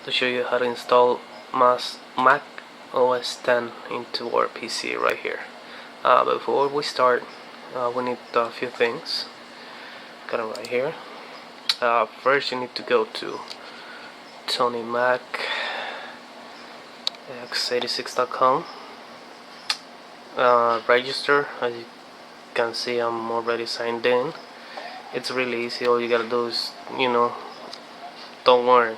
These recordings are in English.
to show you how to install Mac OS 10 into our PC right here. Before we start, we need a few things. Got it right here. First, you need to go to TonyMacX86.com. Register. As you can see, I'm already signed in. It's really easy. All you gotta do is, don't worry.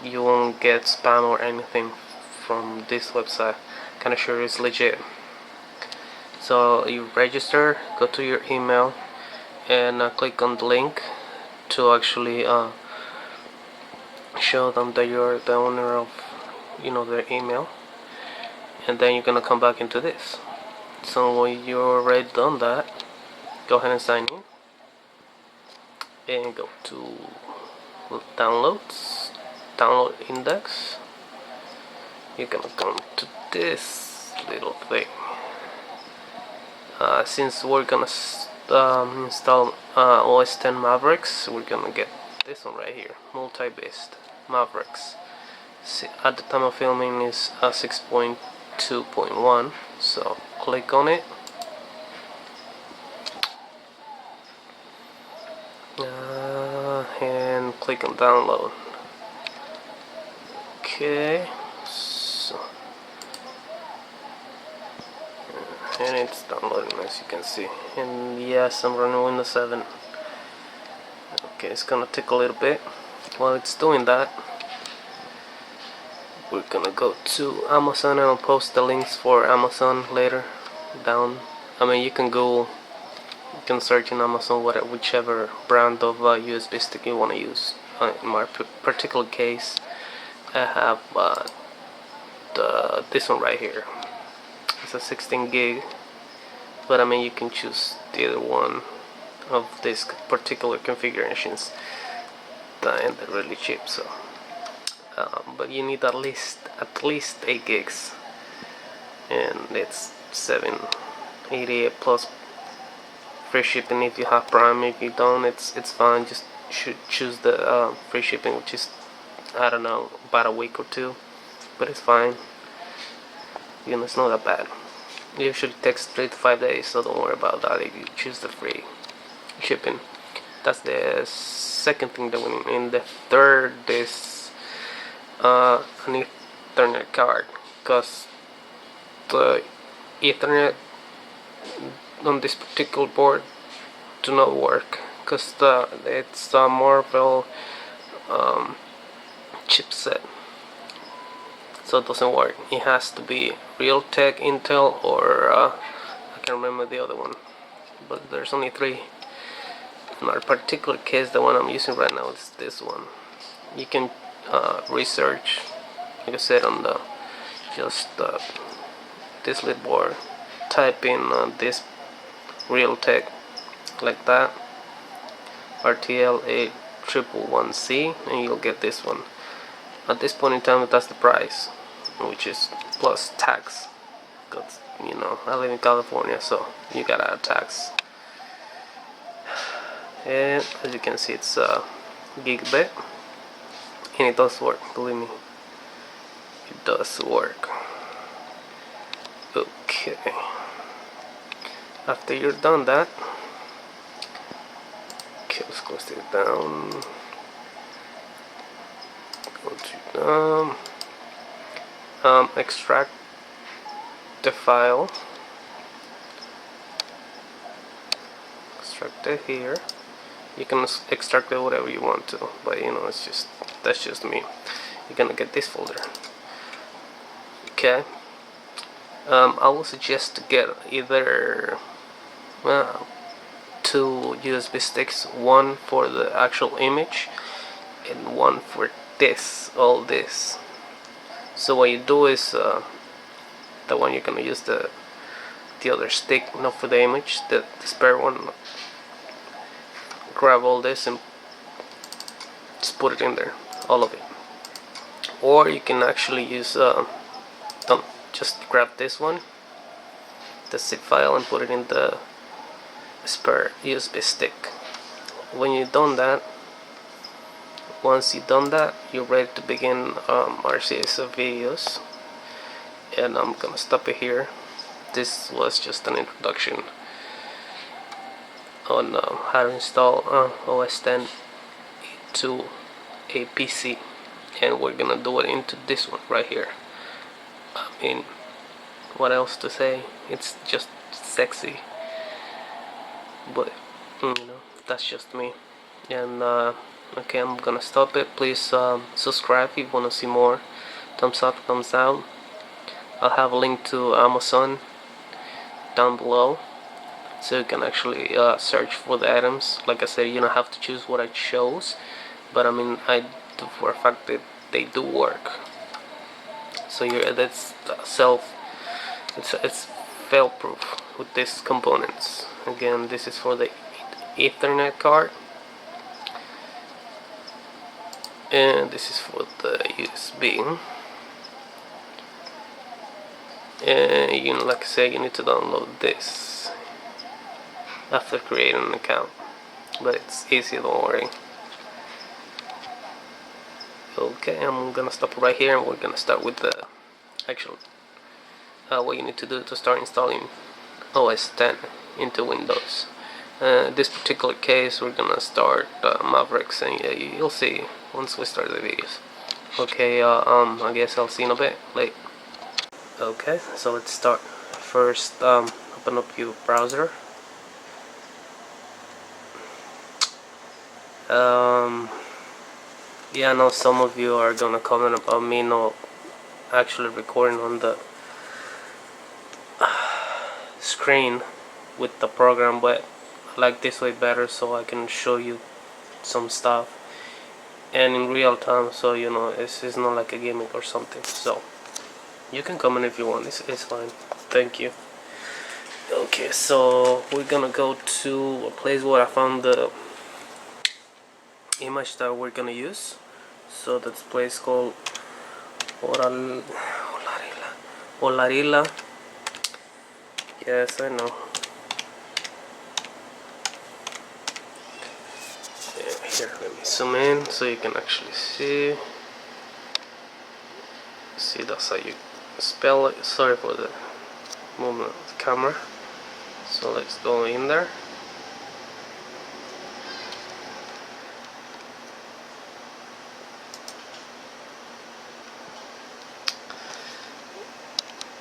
You won't get spam or anything from this website. Kinda sure it's legit. So you register, go to your email, and click on the link to actually show them that you're the owner of their email, and then you're gonna come back into this. So when you're already done that, go ahead and sign in and go to downloads, download index. You're gonna come to this little thing. Since we're gonna install OS 10 Mavericks, we're gonna get this one right here, multi-based Mavericks. At the time of filming is 6.2.1, so click on it. And click on download. Okay, so and it's downloading, as you can see. And yes, I'm running Windows 7. Okay, it's gonna take a little bit. While it's doing that, we're gonna go to Amazon, and I'll post the links for Amazon later down. You can go, you can search in Amazon whichever brand of USB stick you want to use. In my particular case, I have this one right here. It's a 16 gig, but you can choose either one of these particular configurations, and they're really cheap. So, but you need at least 8 gigs, and it's $788 plus free shipping if you have Prime. If you don't, it's fine. Just should choose the free shipping, which is, I don't know, about a week or two, but it's fine. It's not that bad. It usually takes 3 to 5 days, so don't worry about that if you choose the free shipping. That's the second thing that we need. And the third is an Ethernet card, because the Ethernet on this particular board do not work, because it's a Marvel chipset, so it doesn't work. It has to be Realtek, Intel, or I can't remember the other one, but there's only 3. In our particular case, the one I'm using right now is this one. You can research, like I said, on the this little board. Type in this Realtek, like that, RTL8111C, and you'll get this one. At this point in time, that's the price, which is plus tax, because I live in California, so you gotta add tax. And as you can see, it's a gigabit, and it does work, believe me, it does work. Okay, after you're done that, okay, let's close it down. Go to extract the file, extract it here. You can extract it whatever you want to, but that's just me. You're gonna get this folder. Okay, I will suggest to get either 2 USB sticks, one for the actual image and one for all this. So what you do is the one you're gonna use the other stick, not for the image, the spare one. Grab all this and just put it in there, all of it. Or you can actually use just grab this one, the zip file, and put it in the spare USB stick. When you've done that, once you've done that, you're ready to begin our series of videos, and I'm gonna stop it here. This was just an introduction on how to install OS 10 to a PC, and we're gonna do it into this one right here. I mean, what else to say? It's just sexy, but that's just me. And okay, I'm gonna stop it. Please subscribe if you want to see more. Thumbs up, thumbs down. I'll have a link to Amazon down below, so you can actually search for the items. Like I said, you don't have to choose what I chose, but I mean, I do for a fact that they do work. So that's it's fail proof with these components. Again, this is for the Ethernet card, and this is for the USB. And like I said, you need to download this after creating an account, but it's easy, don't worry. Okay, I'm gonna stop right here, and we're gonna start with the actual what you need to do to start installing OS 10 into Windows. This particular case, we're gonna start Mavericks, and yeah, you'll see once we start the videos. Okay, I guess I'll see you in a bit. Late. Okay, so let's start. First, open up your browser. Yeah, I know some of you are gonna comment about me not actually recording on the screen with the program, but I like this way better, so I can show you some stuff and in real time, so it's not like a gimmick or something. So you can comment if you want. It's fine. Thank you. Okay, so we're gonna go to a place where I found the image that we're gonna use. So that's a place called Olarila. Yes, I know. Yeah, here, let me zoom in so you can actually see. See, that's how you spell it. Sorry for the movement of the camera. So let's go in there.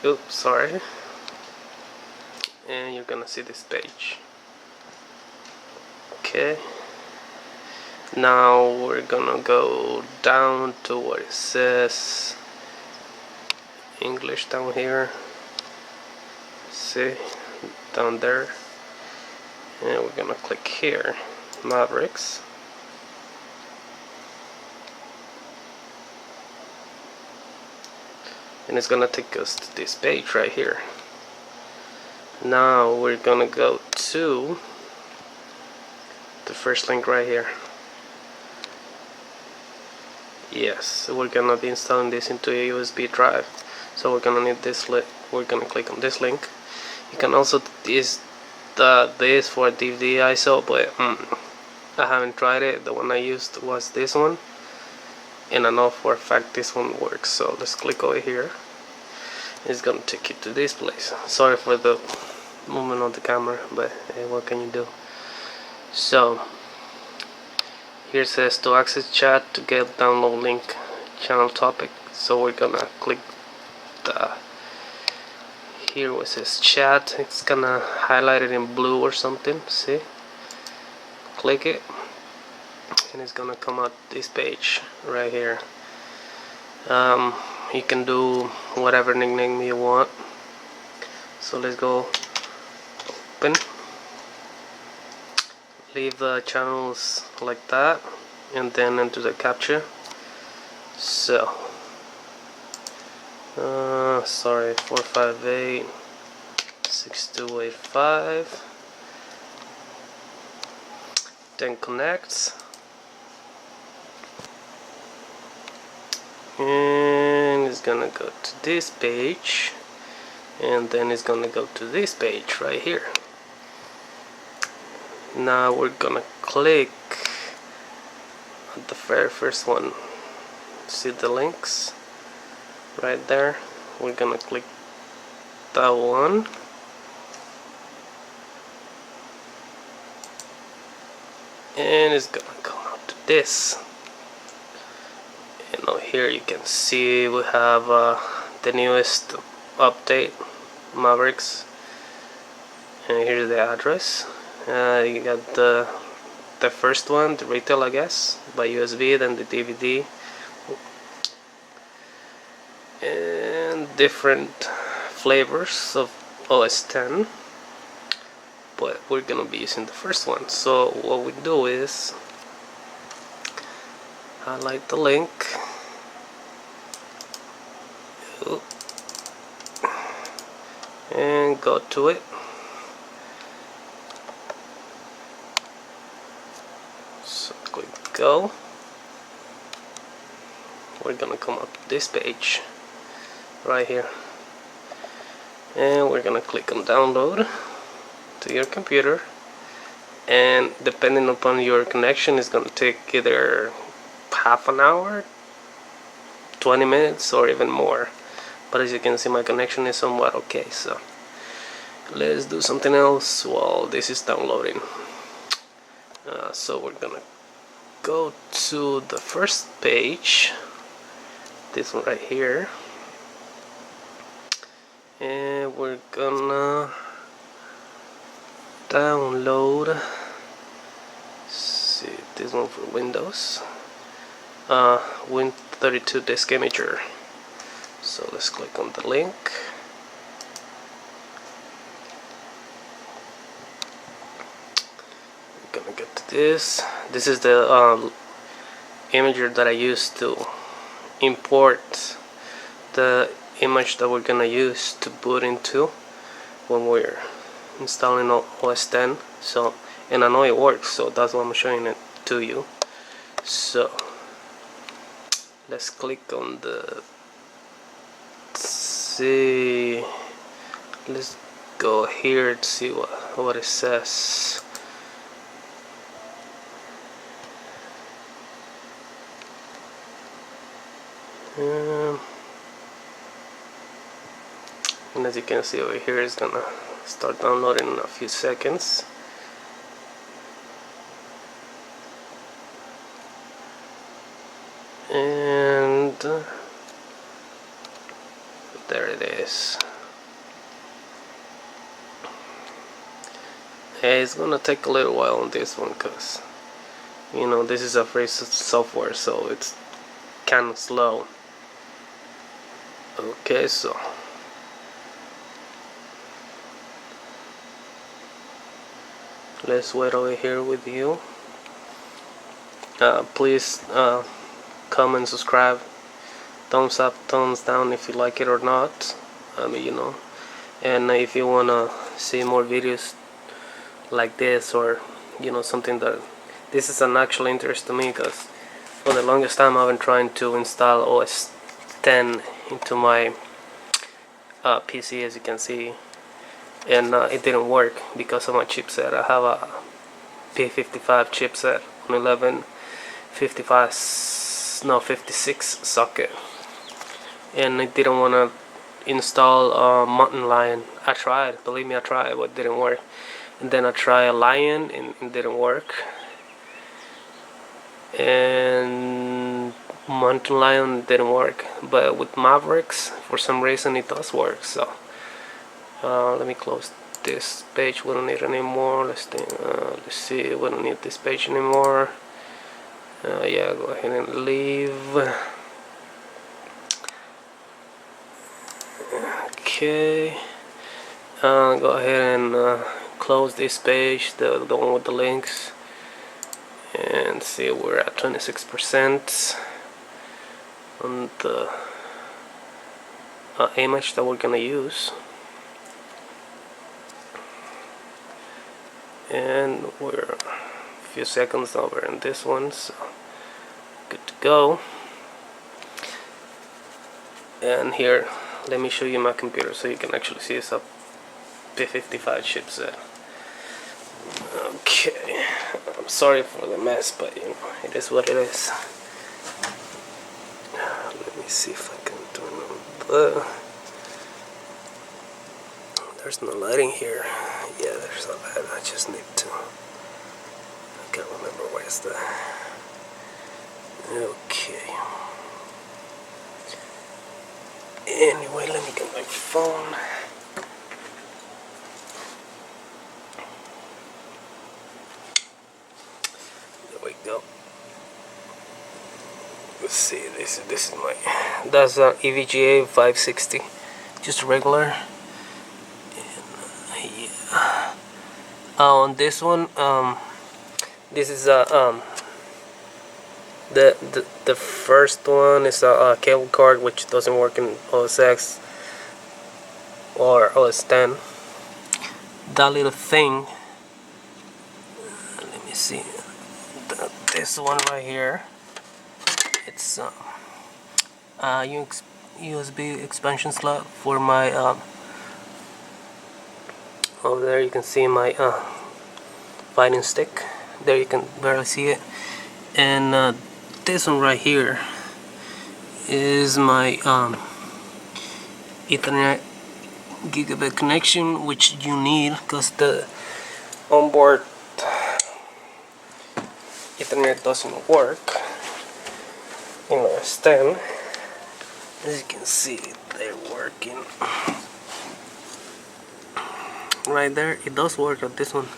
Oops, sorry. And you're gonna see this page. Okay. Now we're gonna go down to where it says English down here. See, down there. And we're gonna click here, Mavericks. And it's gonna take us to this page right here. Now we're gonna go to the first link right here. Yes, we're gonna be installing this into a USB drive, so we're gonna need this link. We're gonna click on this link. You can also use this for a DVD ISO, but I haven't tried it. The one I used was this one, and I know for a fact this one works. So let's click over here. It's gonna take you to this place. Sorry for the movement of the camera, but hey, what can you do? So here it says to access chat, to get download link, channel topic. So we're gonna click here where it says chat. It's gonna highlight it in blue or something. See? Click it, and it's gonna come out this page right here. You can do whatever nickname you want. So let's go open. Leave the channels like that, and then enter the captcha. So sorry, 458 6285. Then connect, and it's gonna go to this page, and then it's gonna go to this page right here. Now we're gonna click on the very first one. See the links right there? We're gonna click that one. And it's gonna come out to this. And over here you can see we have the newest update, Mavericks. And here's the address. You got the first one, the retail, I guess, by USB, then the DVD, and different flavors of OS 10. But we're gonna be using the first one. So what we do is highlight the link, and go to it. So click go. We're gonna come up to this page right here, and we're gonna click on download to your computer, and depending upon your connection, it's gonna take either half an hour, 20 minutes, or even more. But as you can see, my connection is somewhat okay, so let's do something else while this is downloading. So we're gonna go to the first page, this one right here, and we're gonna download, see, this one for Windows, Win32 disk imager. So let's click on the link. We're gonna get to this. This is the imager that I used to import the image that we're gonna use to boot into when we're installing OS 10. So, and I know it works, so that's why I'm showing it to you. So let's click on the, see, let's go here to see what it says. And as you can see over here, it's gonna start downloading in a few seconds. And there it is. Hey, it's gonna take a little while on this one, because you know this is a free software, so it's kind of slow. Okay, so let's wait over here with you. Please comment, subscribe, thumbs up, thumbs down if you like it or not. I mean, you know, and if you wanna see more videos like this, or you know, something that this is an actual interest to me, because for the longest time I've been trying to install OS 10 into my PC, as you can see, and it didn't work because of my chipset. I have a P55 chipset on 56 socket, and I didn't want to install Mountain Lion. I tried, believe me, I tried, but it didn't work. And then I tried Lion, and it didn't work. And Mountain Lion didn't work, but with Mavericks, for some reason, it does work. So let me close this page. We don't need it anymore. Let's see. We don't need this page anymore. Yeah, go ahead and leave. Okay. Go ahead and close this page, the one with the links, and see we're at 26% on the image that we're gonna use, and we're a few seconds over in this one, so good to go. And here, let me show you my computer so you can actually see it's a P55 chipset. Okay, I'm sorry for the mess, but you know, it is what it is. me see if I can turn on the... There's no lighting here. Yeah, there's a light. I just need to... I can't remember where's the... Okay. Anyway, let me get my phone. There we go. Let's see. This is my... That's EVGA 560. Just regular. Yeah. On this one, this is the first one is a cable card which doesn't work in OS X or OS X. That little thing, let me see, this one right here, it's USB expansion slot for my over there you can see my fighting stick. There you can barely see it. And this one right here is my Ethernet gigabit connection, which you need because the onboard Ethernet doesn't work in our stand. As you can see, they're working right there. It does work on this one.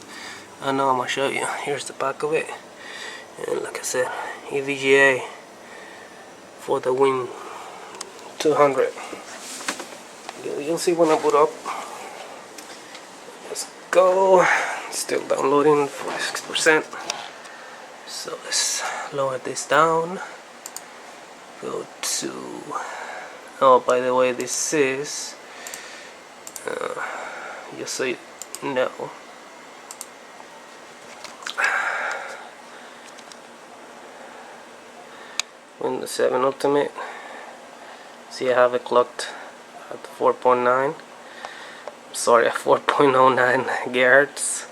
I know, I'm gonna show you. Here's the back of it, and like I said, EVGA for the Win 200. You'll see when I boot up. Let's go. Still downloading, 46%. So let's lower this down. Go to... Oh, by the way, this is just so you know, Windows 7 Ultimate. See, I have it clocked at 4.9. Sorry, at 4.09 gigahertz,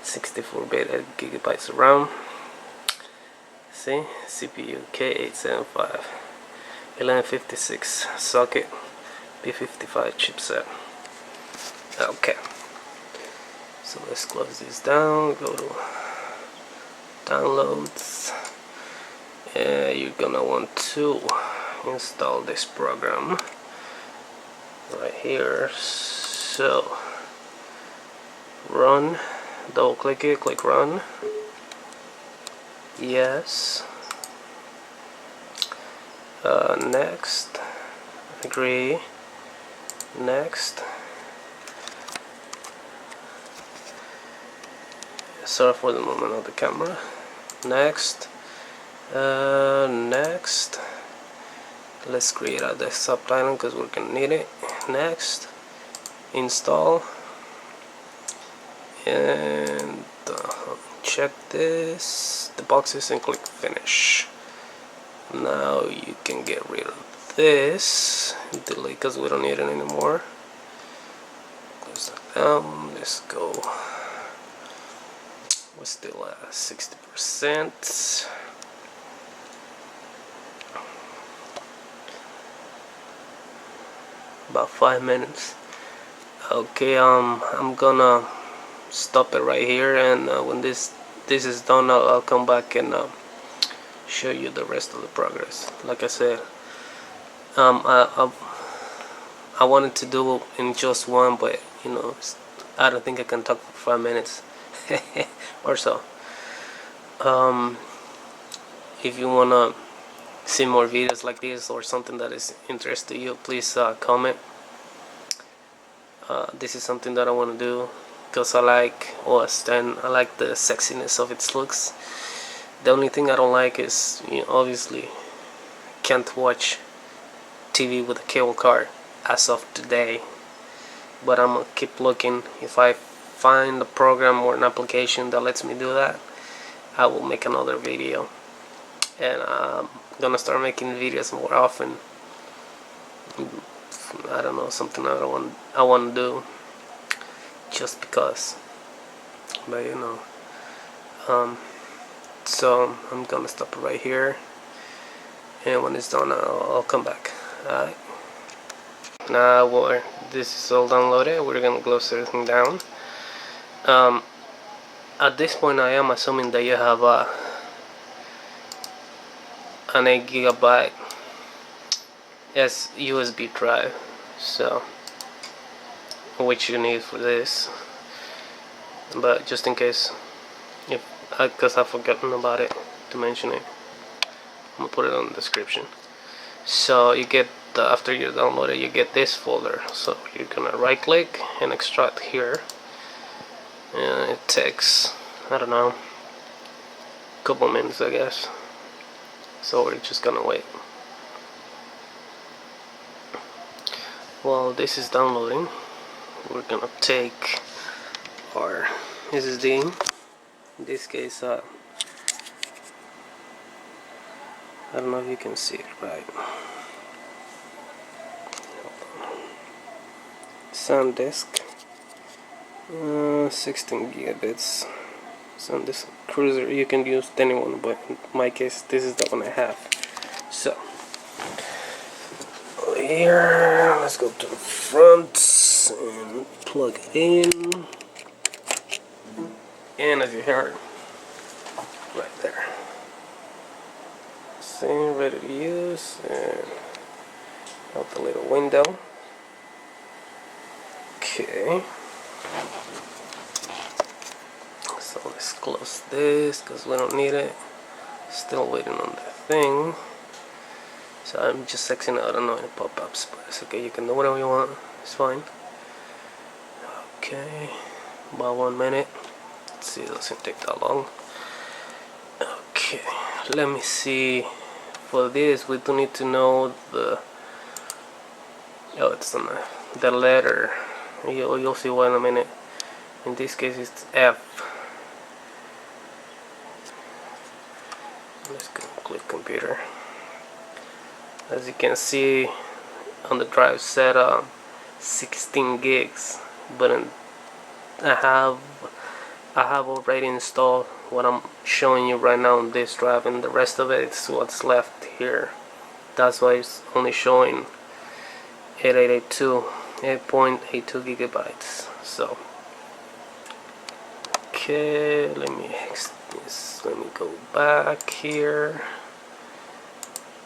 64-bit gigabytes of RAM. See, CPU K875, 1156 socket, P55 chipset. Okay, so let's close this down. Go to downloads. You're gonna want to install this program right here. So run, double click it, click run. Yes. Next. Agree. Next. Sorry for the movement of the camera. Next. Next. Let's create a desktop title because we're gonna need it. Next. Install. And check this, the boxes, and click finish. Now you can get rid of this, delete because we don't need it anymore. Close that down. Let's go. We're still at 60%. About 5 minutes. Okay, I'm gonna stop it right here, and when this is done, I'll come back and show you the rest of the progress. Like I said, I wanted to do it in just one, but you know, I don't think I can talk for 5 minutes or so. If you wanna see more videos like this or something that is interest to you, please comment. This is something that I want to do because I like OS X. I like the sexiness of its looks. The only thing I don't like is, you know, obviously can't watch TV with a cable card as of today, but I'm gonna keep looking. If I find a program or an application that lets me do that, I will make another video, and I'm gonna start making videos more often. I don't know, something I want to do just because, but you know. So I'm gonna stop it right here, and when it's done, I'll come back. Alright. Now this is all downloaded, we're gonna close everything down. At this point I am assuming that you have an 8 gigabyte USB drive, so which you need for this, but just in case, because I've forgotten about it to mention it, I'm gonna put it on the description. So you get after you download it, you get this folder. So you're gonna right click and extract here, and it takes, I don't know, a couple minutes I guess, so we're just gonna wait. While this is downloading, we're gonna take our SSD, in this case I don't know if you can see it right. SanDisk, 16 gigabits. SanDisk Cruiser, you can use anyone, but in my case this is the one I have. So here, let's go to the front and plug it in, and as you heard, right there, same, ready to use, and out the little window. Okay, so let's close this because we don't need it. Still waiting on the thing. So I'm just Xing out annoying pop-ups, but it's okay, you can do whatever you want, it's fine. Okay, about 1 minute. Let's see, it doesn't take that long. Okay, let me see. For this, we do need to know the, it's on the letter. You'll see why in a minute. In this case, it's F. Let's go click computer. As you can see on the drive set 16 gigs, but I have already installed what I'm showing you right now on this drive, and the rest of it is what's left here. That's why it's only showing 8.82 gigabytes. So okay, let me go back here.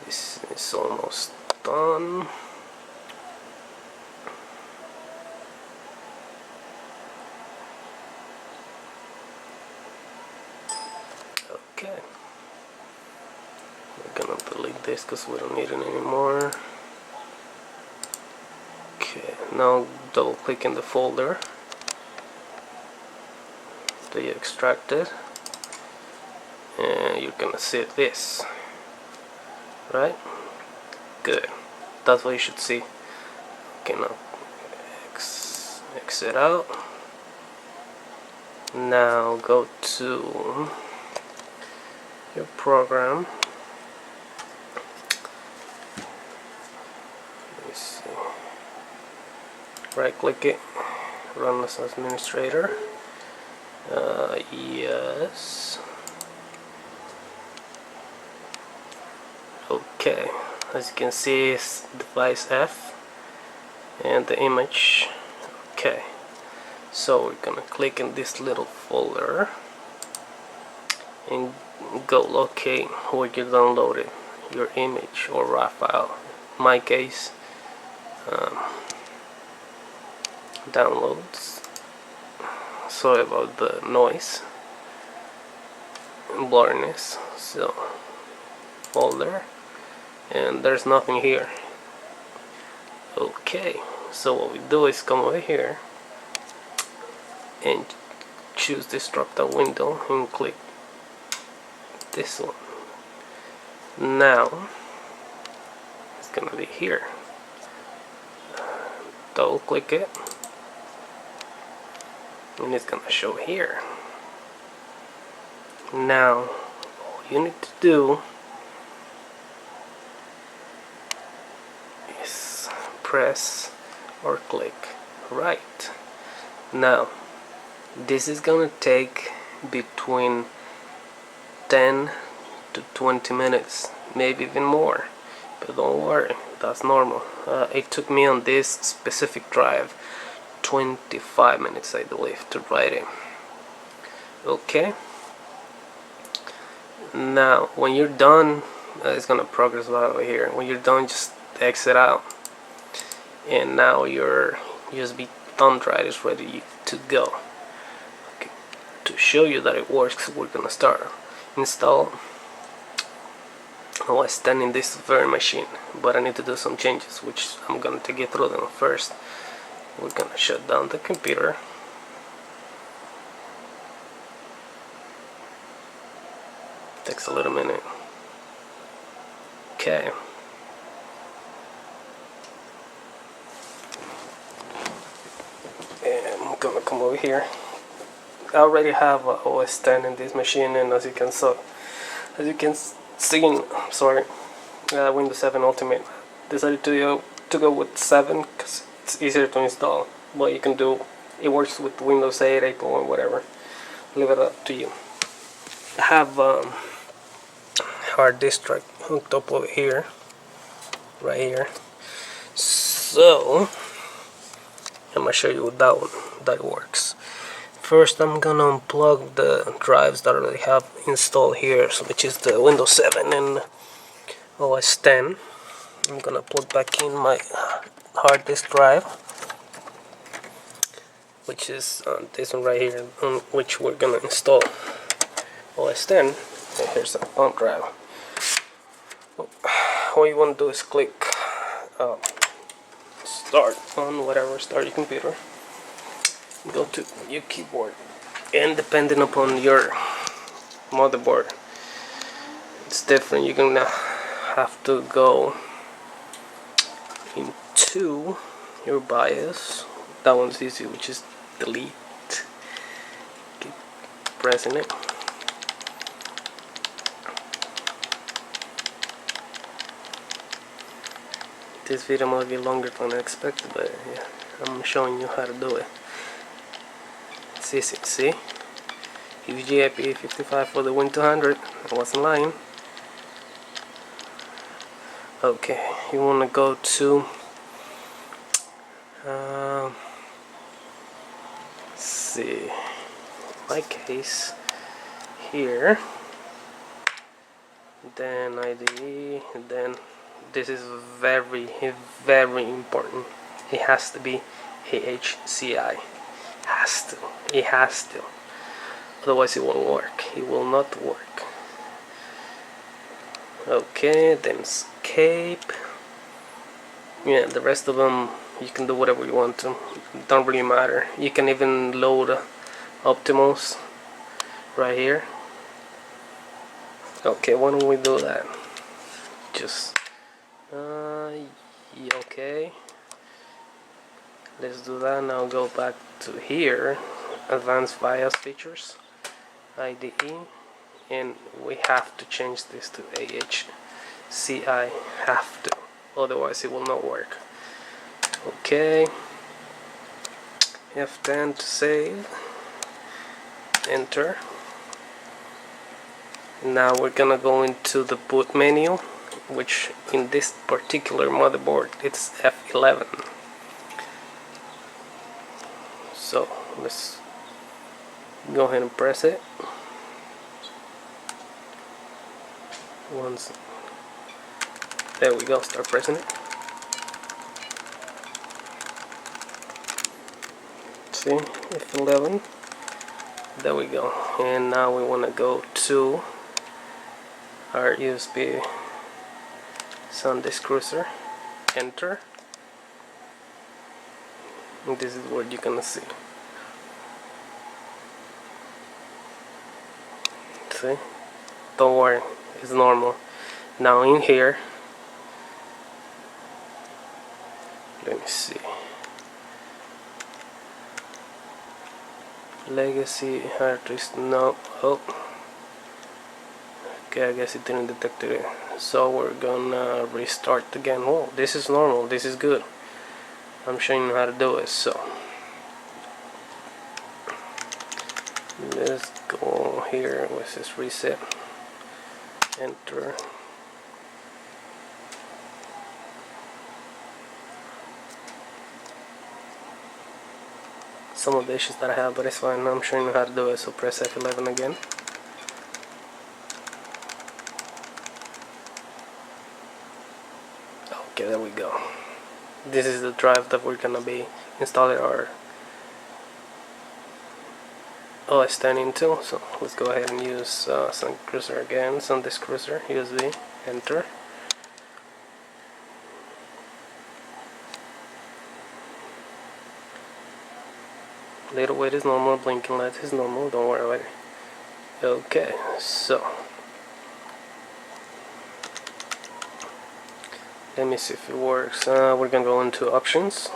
This is almost done. Okay, we're gonna delete this because we don't need it anymore. Okay, now double click in the folder that you extracted, and you're gonna see this, right? Good, that's what you should see. Okay, now exit out. Now go to your program. Let me see. Right click it, run as administrator. Yes. Okay, as you can see, it's device F and the image. Okay, so we're gonna click in this little folder and go locate where you downloaded your image or RAW file. In my case, downloads. Sorry about the noise and blurriness. So folder, and there's nothing here. Okay, so what we do is come over here and choose this drop down window and click this one. Now it's gonna be here. Double click it and it's gonna show here. Now all you need to do is press or click right. Now this is gonna take between 10 to 20 minutes, maybe even more. but don't worry, that's normal. It took me on this specific drive 25 minutes, I believe, to write it. Okay, now when you're done, it's gonna progress over here. When you're done, just exit out, and now your USB thumb drive is ready to go. Okay. To show you that it works, we're gonna start install OS 10 in this very machine, but I need to do some changes, which I'm gonna take you through them. First, we're gonna shut down the computer. Takes a little minute. Okay. And I'm gonna come over here. I already have OS 10 in this machine, and as you can see, Windows 7 Ultimate. Decided to go with 7 because it's easier to install. But you can do it works with Windows 8, 8.1, whatever. Leave it up to you. I have hard disk drive hooked up over here, right here. So I'm gonna show you what that works. First, I'm gonna unplug the drives that I already have installed here, which is the Windows 7 and OS 10. I'm gonna plug back in my hard disk drive, which is this one right here, on which we're gonna install OS 10. And here's the thumb drive. All you want to do is click start on whatever, start your computer. Go to your keyboard, and depending upon your motherboard, it's different. You're gonna have to go into your BIOS. That one's easy, which is delete. Keep pressing it. This video might be longer than I expected, but yeah, I'm showing you how to do it. It's easy to see. Use GIP55 for the Win200. I wasn't lying. Okay, you want to go to let's see, in my case here, then IDE, and then this is very important. It has to be AHCI. It has to. Otherwise it won't work. It will not work. Okay, then escape. Yeah, the rest of them you can do whatever you want to. It don't really matter. You can even load Optimals right here. Okay, why don't we do that? Just okay. Let's do that. Now go back to here, advanced BIOS features, IDE, and we have to change this to AHCI. Have to, otherwise it will not work. Okay, F10 to save, enter. Now we're gonna go into the boot menu, which in this particular motherboard it's F11. So let's go ahead and press it. Once, there we go, start pressing it. See, F11. There we go. And now we want to go to our USB SanDisk Cruiser. Enter. And this is what you're gonna see. See? Don't worry, it's normal. Now in here, let me see. Legacy hard disk, no. Oh. Okay, I guess it didn't detect it. So we're gonna restart again. Oh, this is normal, this is good. I'm showing you how to do it. So let's go here with this reset, enter. some of the issues that I have, but it's fine. I'm showing you how to do it. So press F11 again. Okay, there we go. This is the drive that we're gonna be installing our OS 10 into. So let's go ahead and use Sun Cruiser again. Sun Disk Cruiser USB. Enter. Little wait is normal, blinking light is normal, don't worry about it. Okay, so let me see if it works. We're gonna go into options,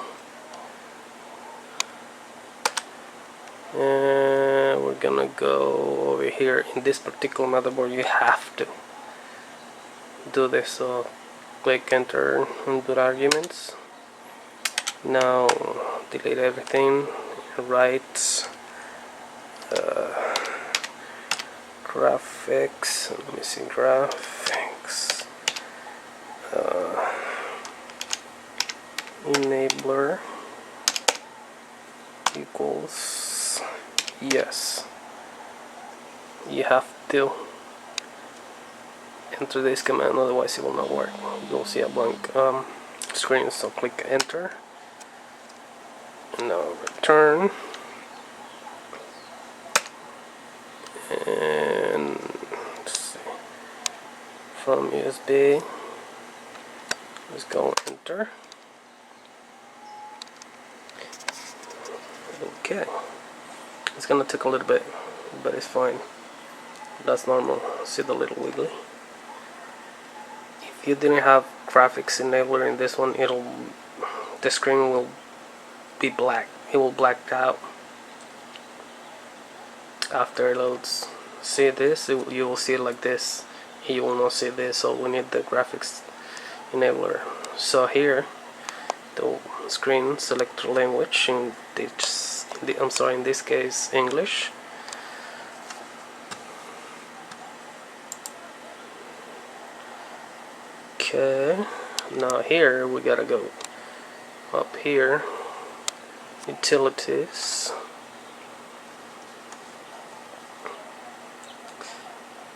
and we're gonna go over here. In this particular motherboard you have to do this, so click enter input arguments. Now delete everything, write graphics, let me see, graphics enabler equals yes. You have to enter this command, otherwise it will not work. You'll see a blank screen, so click enter. Now return, and let's see, from USB, let's go enter. Okay, it's gonna take a little bit, but it's fine. That's normal. See the little wiggly? If you didn't have graphics enabler in this one, the screen will be black. It will black out after it loads. See this? You will see it like this. You will not see this, so we need the graphics enabler. So here, the screen, select language. In this case, English. Okay. Now here we gotta go up here. Utilities.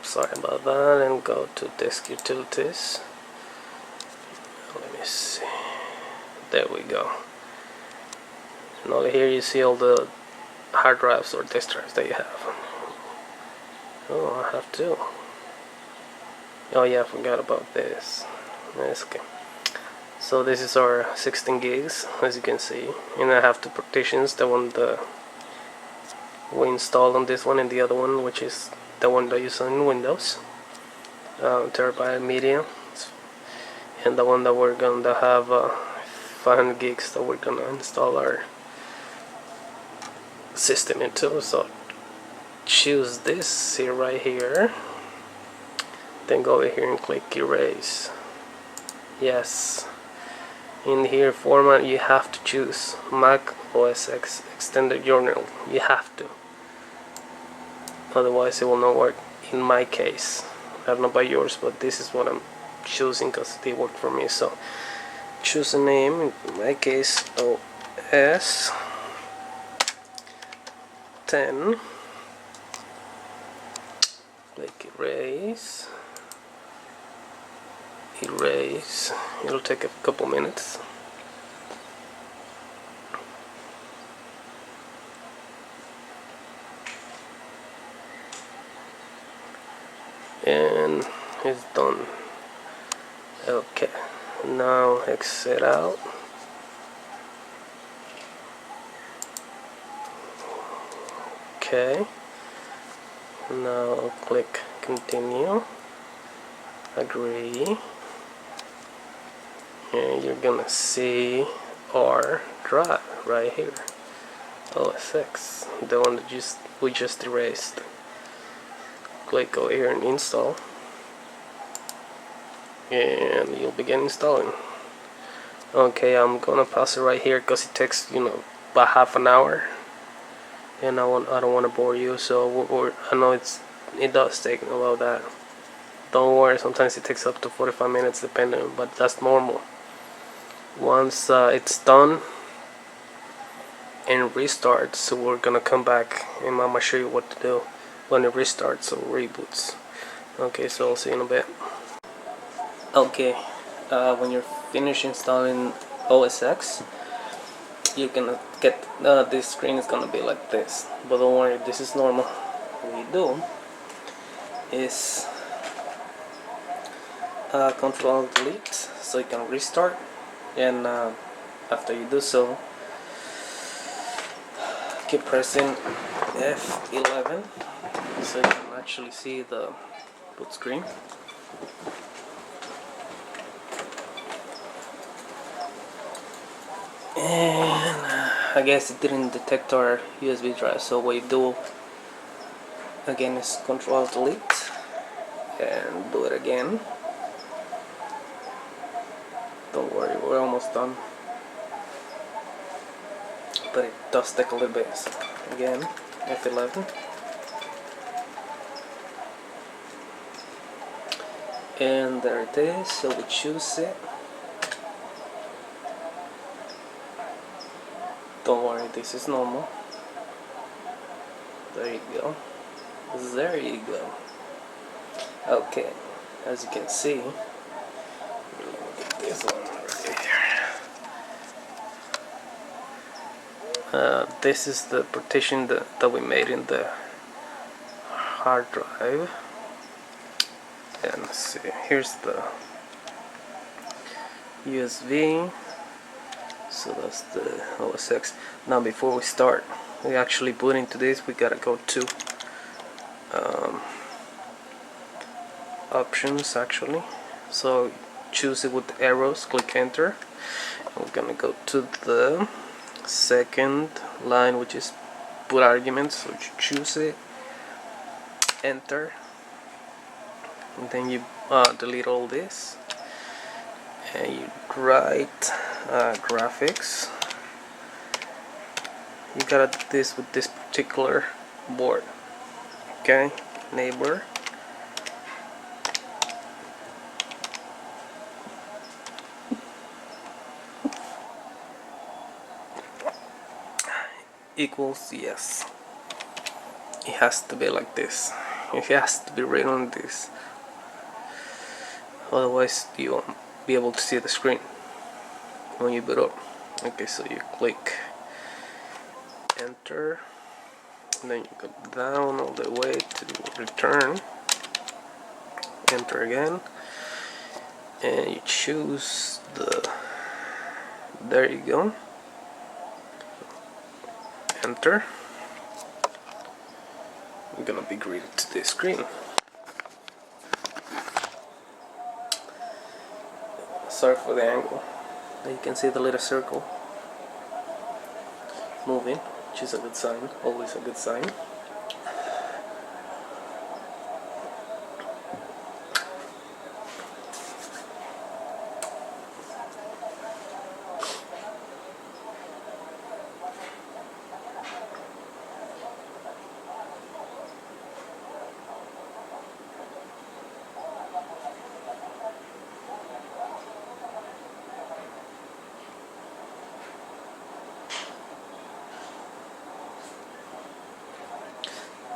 Sorry about that, and go to disk utilities. Let me see. There we go. And over here you see all the hard drives or disk drives that you have. Oh, I have two. Oh yeah, I forgot about this. That's okay. So this is our 16 gigs, as you can see, and I have two partitions. The one that we installed on this one, and the other one, which is the one that you saw in Windows, terabyte media, and the one that we're gonna have 500 gigs that we're gonna install our system into. So choose this here, right here, then go over here and click erase. Yes. In here format you have to choose Mac OS X extended journal. You have to, otherwise it will not work. In my case, I don't know about yours, but this is what I'm choosing because they work for me. So choose a name. In my case, OS 10. Click erase. Erase. It'll take a couple minutes. And it's done. Okay, now exit out. Okay, now click continue, agree, and you're gonna see our drive right here, OS X, the one that we just erased. Click over here and install, and you'll begin installing. Okay, I'm gonna pause it right here because it takes about half an hour, and I don't want to bore you. So I know it does take about that. Don't worry, sometimes it takes up to 45 minutes depending, but that's normal. Once it's done, and restart. So we're gonna come back and I'm gonna show you what to do when it restarts or reboots. Okay, so I'll see you in a bit. Okay, when you're finished installing OS X, you're gonna get this screen is gonna be like this, but don't worry, this is normal. What you do is Control Delete so you can restart, and after you do so, keep pressing F11 so you can actually see the boot screen. And I guess it didn't detect our USB drive, so what you do again is Control Delete and do it again. Don't worry, we're almost done, but it does take a little bit. So again, F11, and there it is. So we choose it. Don't worry, this is normal. There you go. There you go. Okay, as you can see, this one right here. This is the partition that we made in the hard drive. And let's see, here's the USB. So that's the OS X. Now before we start, we actually boot into this, we gotta go to options actually. So choose it with the arrows, click enter. And we're gonna go to the second line, which is boot arguments. So you choose it, enter, and then you delete all this, and you write graphics. You gotta do this with this particular board. Okay, neighbor equals yes. It has to be like this. It has to be written on this. Otherwise you won't be able to see the screen when you boot up. Okay, so you click enter, and then you go down all the way to return, enter again, and you choose the, there you go, enter. You're gonna be greeted to this screen. Sorry for the angle. Now you can see the little circle moving, which is a good sign, always a good sign.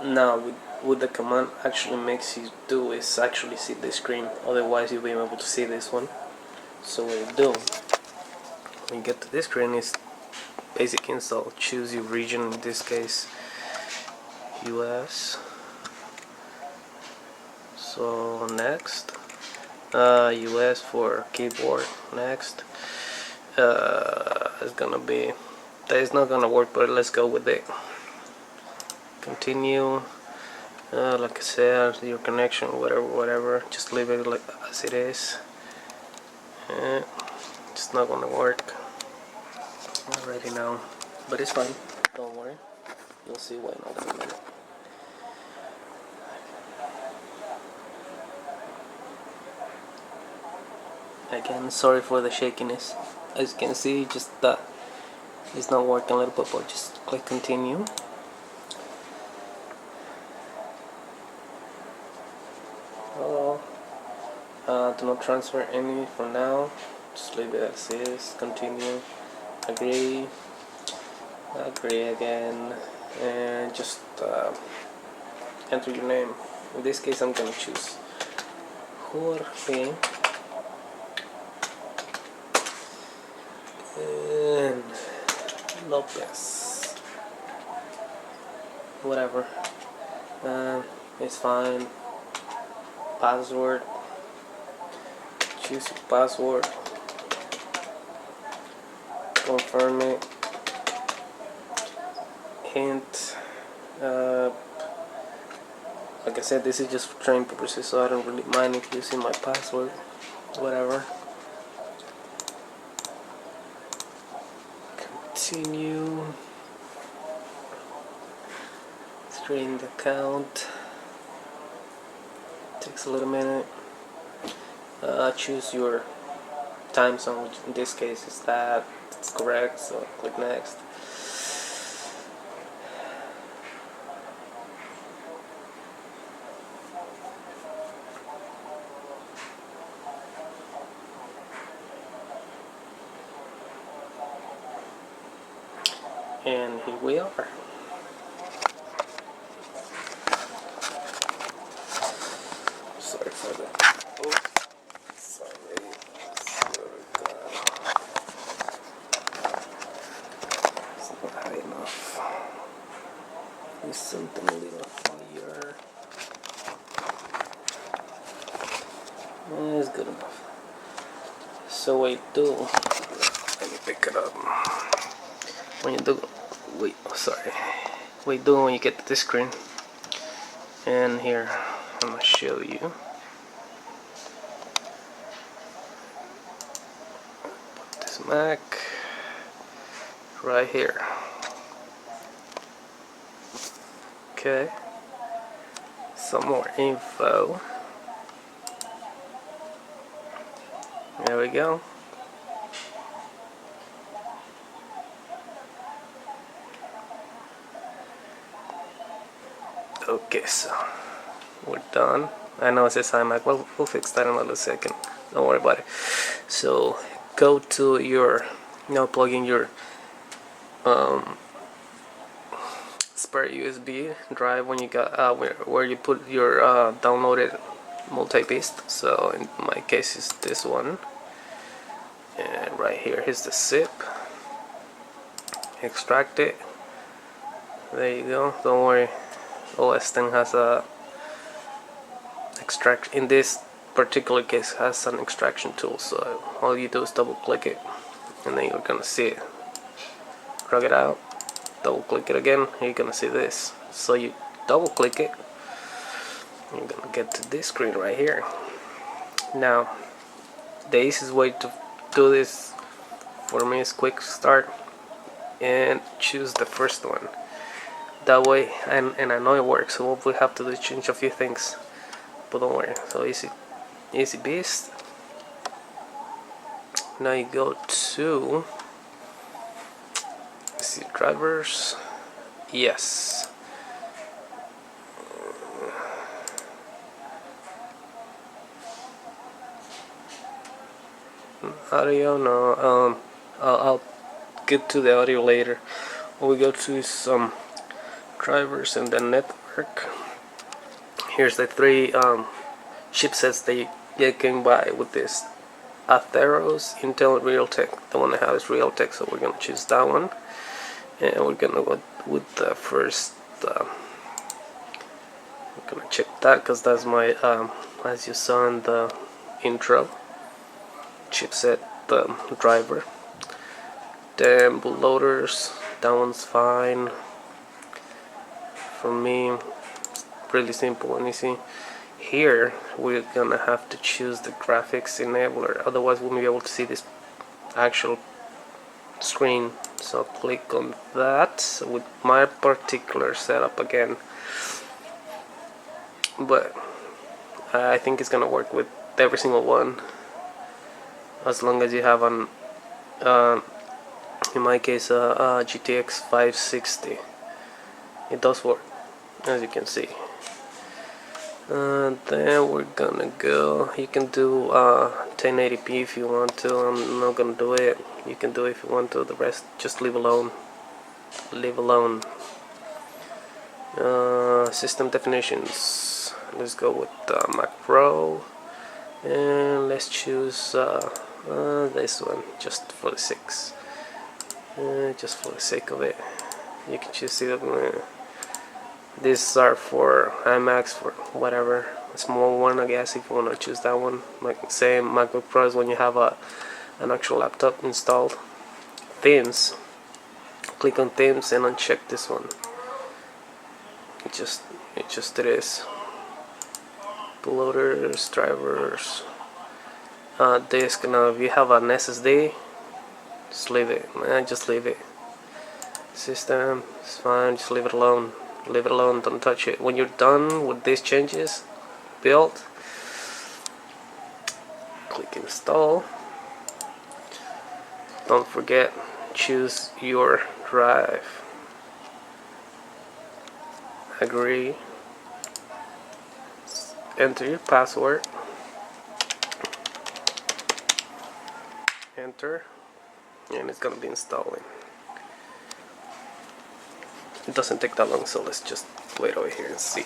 Now what the command actually makes you do is actually see the screen, otherwise you'll be able to see this one. So what you do when you get to this screen is basic install. Choose your region, in this case US. So next, US for keyboard. Next, it's gonna be, that is not gonna work, but let's go with it. Continue, like I said, your connection, whatever, just leave it like as it is. It's not gonna work already now, but it's fine, don't worry, you'll see why not in a minute. Again, sorry for the shakiness. As you can see, just that it's not working a little bit, but just click continue. Do not transfer any for now, just leave it as is, continue, agree, Agree again, and just enter your name. In this case, I'm gonna choose Jorge and Lopez. Whatever, it's fine. Password. Choose your password. Confirm it. Hint. Like I said, this is just for training purposes, so I don't really mind if using my password. Whatever. Continue. Creating the account. Takes a little minute. Choose your time zone, which in this case is that. It's correct, so click next. And here we are. Sorry for that. Oh, sorry. It's not high enough. There's something a little higher. It's good enough. So what you do, let me pick it up. When you do, what you do when you get to this screen, and here I'm gonna show you. Put this Mac right here. Okay, some more info. There we go. Okay, so we're done. I know it says iMac. Well, we'll fix that in a little second. Don't worry about it. So go to your, plug in your spare USB drive when you got where you put your downloaded multi-beast. So in my case, it's this one. And right here, here's the zip. Extract it. There you go. Don't worry. OS 10 has a extract. In this particular case, has an extraction tool. So all you do is double click it, and then you're gonna see it. Drag it out. Double click it again. And you're gonna see this. So you double click it. You're gonna get to this screen right here. Now, the easiest way to do this for me is quick start and choose the first one. That way, and I know it works, so what we have to do is change a few things, but don't worry. So easy beast. Now you go to see drivers. Yes. Audio, no. I'll get to the audio later. What we go to is some drivers and the network. Here's the three chipsets that you can buy with this: Atheros, Intel, and Realtek. The one I have is Realtek, so we're gonna choose that one, and we're gonna go with the first. I'm gonna check that because that's my as you saw in the intro, chipset driver. Then bootloaders, that one's fine. For me, really simple and easy. Here we're gonna have to choose the graphics enabler, otherwise we won't be able to see this actual screen. So click on that with my particular setup again, but I think it's gonna work with every single one as long as you have an in my case a GTX 560. It does work, as you can see. Then we're gonna go, you can do 1080p if you want to. I'm not gonna do it. You can do it if you want to. The rest just leave alone. leave alone. System definitions, let's go with Mac Pro, and let's choose this one just for the just for the sake of it. You can choose either. These are for iMacs, for whatever, a small one I guess if you want to choose that one. Like same MacBook Pro is when you have an actual laptop installed. Themes, click on themes and uncheck this one. It just is. Bootloaders, drivers, disk. Now if you have an SSD, just leave it, man, just leave it. System, it's fine, just leave it alone. Leave it alone, don't touch it. When you're done with these changes, build, click install. Don't forget, choose your drive. Agree. Enter your password. Enter, and it's gonna be installing. It doesn't take that long, so let's just wait over here and see.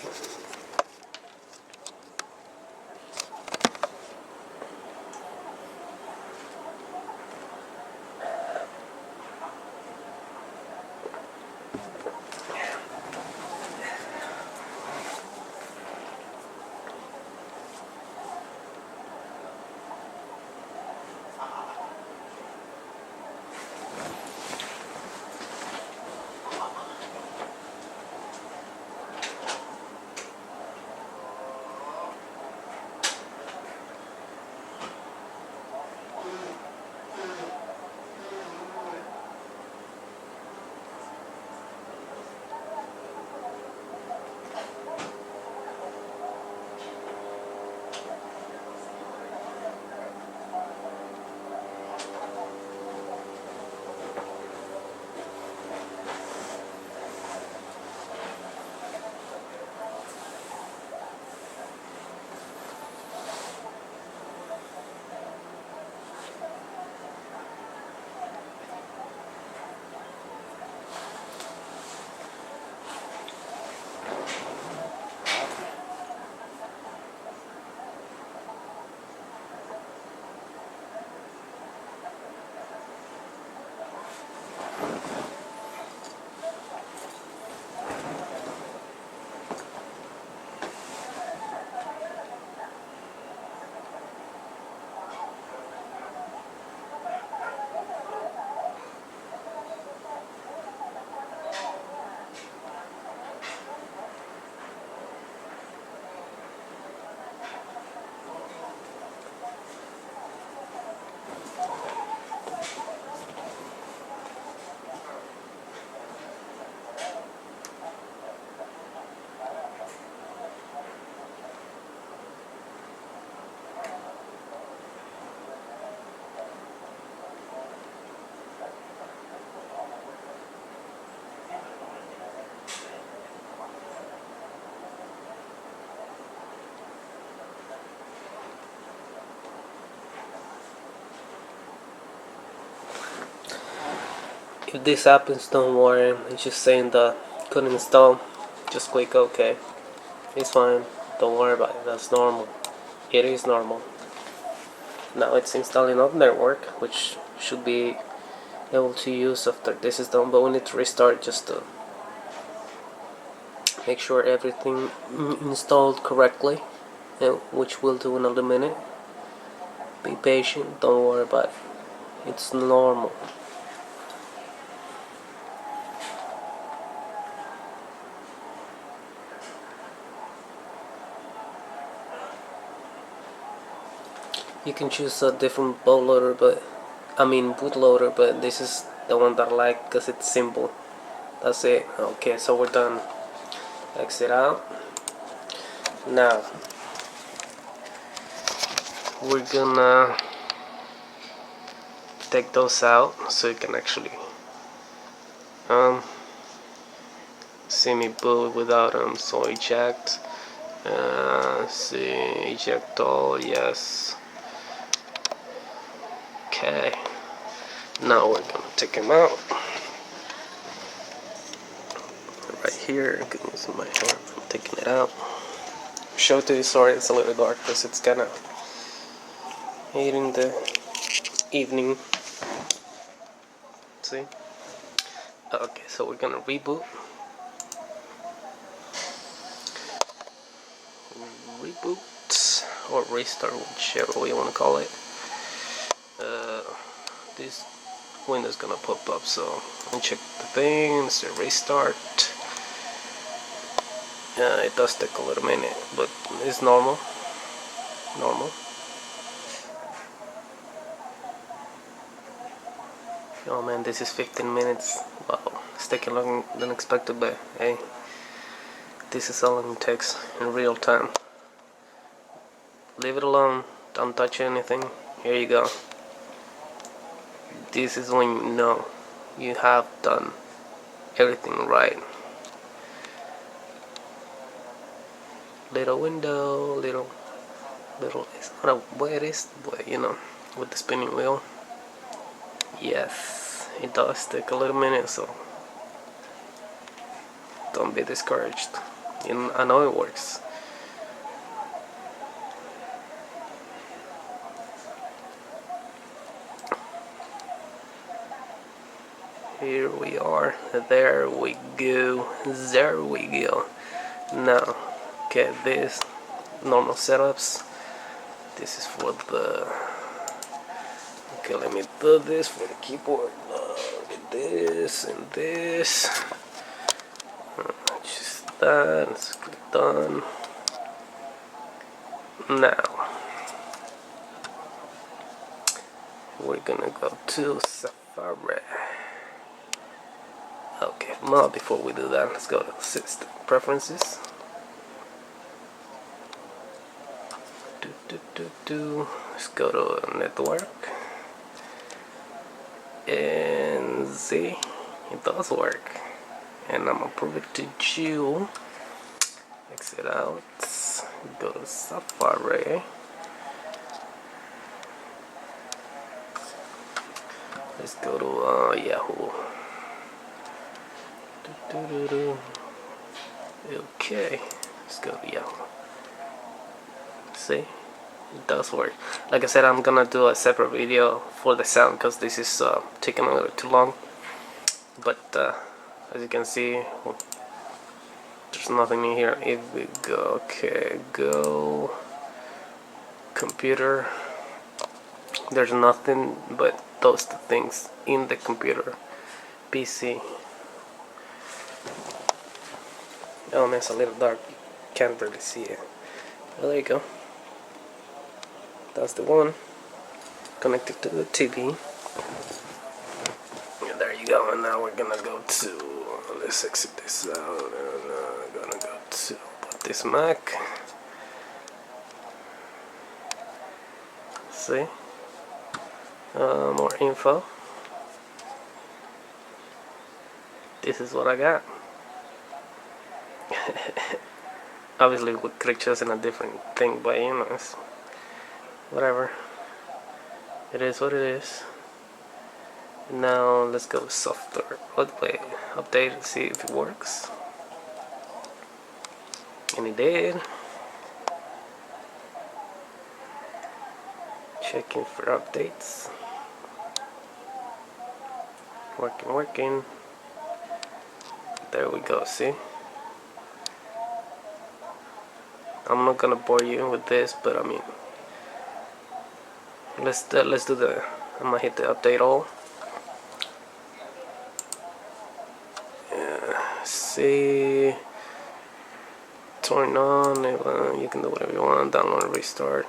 If this happens, don't worry, it's just saying that couldn't install. Just click OK. It's fine, don't worry about it, that's normal. It is normal. Now it's installing up network, which should be able to use after this is done, but we need to restart just to make sure everything installed correctly, which we'll do in a minute. Be patient, don't worry about it. It's normal. You can choose a different bootloader, but this is the one that I like because it's simple. That's it. Okay, so we're done. Exit out. Now we're gonna take those out so you can actually see me boot without them. So eject, see, eject all, yes. Okay, now we're gonna take them out. here. You can see my hair. I'm taking it out. Show to you. Sorry, it's a little dark because it's kind of 8 in the evening. See? Okay, so we're gonna reboot. Or restart, whichever way you want to call it. This window's gonna pop up, so I'll check the thing, say restart. It does take a little minute, but it's normal. Oh man, this is 15 minutes. Wow, it's taking longer than expected, but hey, this is how long it takes in real time. Leave it alone, don't touch anything. Here you go. This is when you know you have done everything right. Little window, little, it's not a way it is, but you know, with the spinning wheel. Yes, it does take a little minute, so don't be discouraged. I know it works. Here we are. There we go. There we go. Now, okay, this normal setups. This is for the. Okay, let me do this for the keyboard. Look at this and this. Just that. Let's click done. Now, we're gonna go to Safari. Okay, now before we do that, let's go to System Preferences. Let's go to Network. And see, it does work. And I'm gonna prove it to you. Exit out. Go to Safari. Let's go to Yahoo. Okay, let's go to Yahoo. See, it does work. Like I said, I'm gonna do a separate video for the sound because this is taking a little too long. But as you can see, there's nothing in here. If we go, okay, go computer. There's nothing but those two things in the computer. PC. Oh man, it's a little dark. Can't really see it. Well, there you go. That's the one connected to the TV. And there you go. And now we're gonna go to. Let's exit this out. And gonna go to this Mac. See. More info. This is what I got. Obviously we could choose in a different thing, but you know, it's whatever. It is what it is. Now let's go software. Wait, update and see if it works. And it did. Checking for updates. Working. There we go, see? I'm not gonna bore you with this, but I mean, let's do the. I'm gonna hit the update all. Yeah, see, turn on. You can do whatever you want. Download and restart.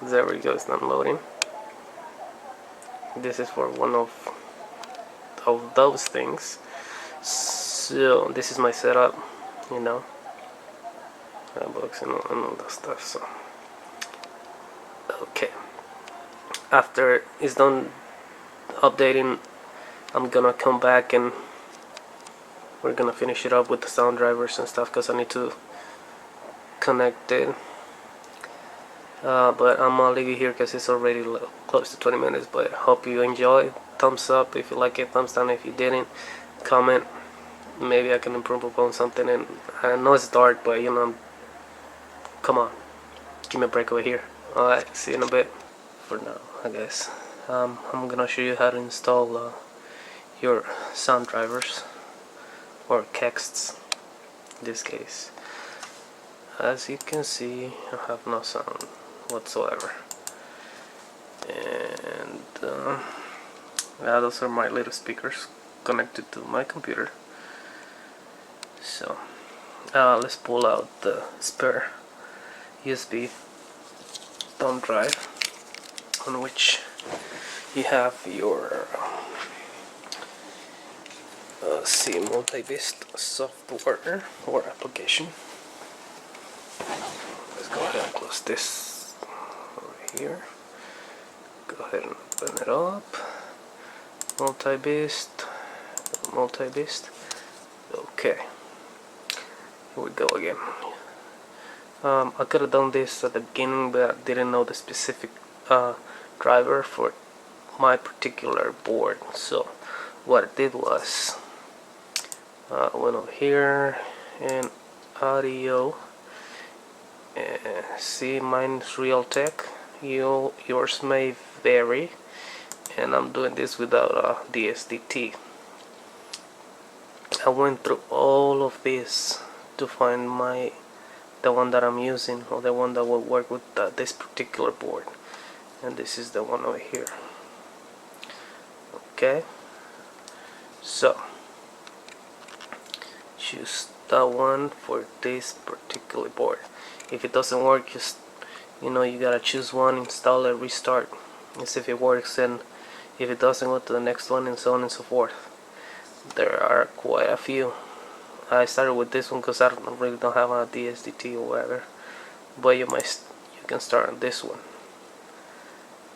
There we go. It's downloading. This is for one of those things. So this is my setup. You know, books and all that stuff. So okay, after it's done updating, I'm gonna come back and we're gonna finish it up with the sound drivers and stuff because I need to connect it. But I'm gonna leave it here because it's already close to 20 minutes. But hope you enjoy. Thumbs up if you like it, thumbs down if you didn't. comment. Maybe I can improve upon something. And I know it's dark, but you know, come on, give me a break over here. Alright, see you in a bit. For now, I guess I'm gonna show you how to install your sound drivers, or kexts in this case. As you can see, I have no sound whatsoever, and yeah, those are my little speakers connected to my computer. So let's pull out the spare USB thumb drive, on which you have your C multi-based software or application. Let's go ahead and close this over here. Go ahead and open it up. Multi-based. Okay, here we go again. I could have done this at the beginning, but I didn't know the specific driver for my particular board. So what I did was went over here and audio. See, mine's Realtek. Yours may vary, and I'm doing this without DSDT. I went through all of this to find the one that I'm using, or the one that will work with this particular board, and this is the one over here. Okay, so choose that one for this particular board. If it doesn't work, just you gotta choose one, install it, restart, and see if it works, and if it doesn't, go to the next one, and so on and so forth. There are quite a few. I started with this one because I really don't have a DSDT or whatever, but you can start on this one.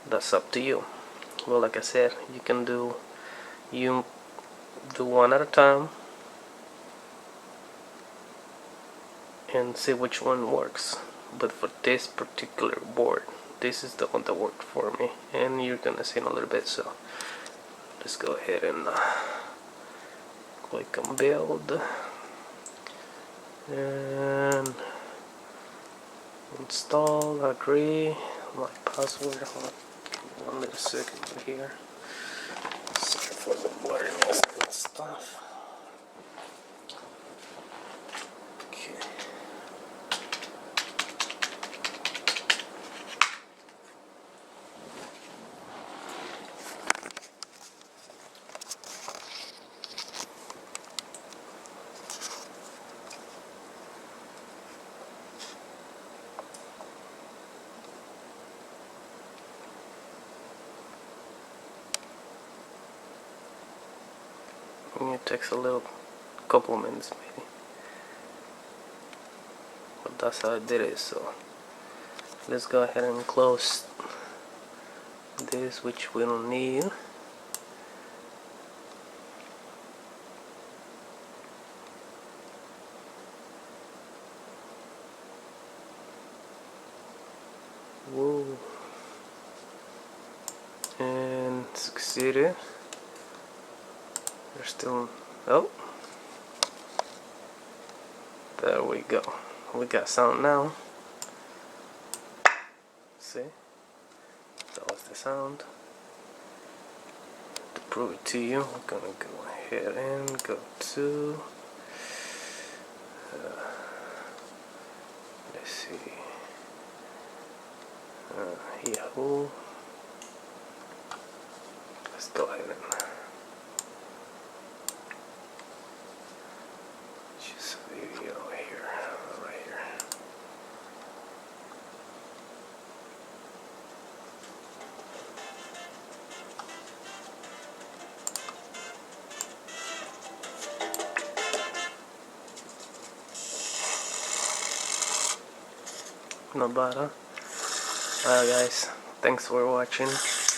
That's up to you. Well, like I said, you can do one at a time and see which one works. But for this particular board, this is the one that worked for me, and you're gonna see in a little bit. So let's go ahead and click on build and install. Agree. My password. Hold on, one little second over here. Sorry for the blurriness and stuff. Okay. It takes a couple of minutes maybe, but that's how I did it. So let's go ahead and close this, which we don't need. Whoa. And succeeded. They're still, oh, there we go. We got sound now. See, that was the sound. To prove it to you, I'm gonna go ahead and go to let's see, Yahoo. Let's go ahead and choose a video here, right here. Not bad, huh? Alright guys, thanks for watching.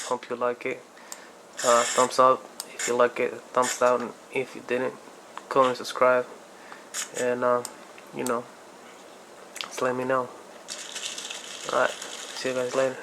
Hope you like it. Thumbs up if you like it, thumbs down if you didn't. Comment, subscribe, and just let me know. Alright, see you guys later.